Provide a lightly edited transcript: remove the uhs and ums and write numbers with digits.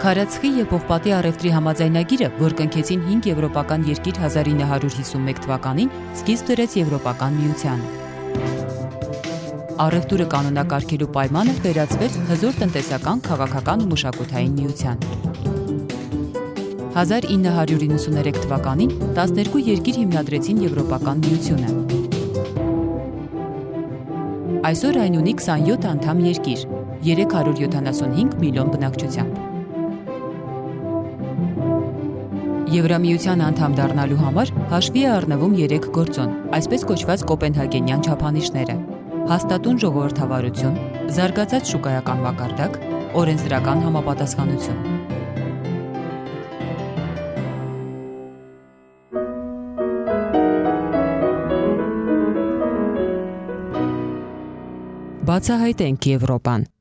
Քարացխի և Պողպատի առևտրի համաձայնագիրը, որ կնքեցին 5 եվրոպական երկիր 1951 թվականին, սկիզբ դրեց Եվրոպական միությանը։ Առևտուրը կանոնակարգելու պայմանը վերածվեց հզոր տնտեսական, քաղաքական ու մշակութային միության։ 1993 թվականին 12 երկիր հիմնադրեցին Եվրոպական միությունը։ Այսօր այն ունի 27 անդամ երկիր, 375 միլիոն բնակչությամբ։ Եվրամիության անդամ դառնալու համար հաշվի է առնվում 3 գործոն, այսպես կոչված Կոպենհագենյան չափանիշները՝ հաստատուն ժողովրդավարություն, զարգացած շուկայական մակարդակ, օրենսդրական համապատասխանություն։ Բացահայտենք Եվրոպան։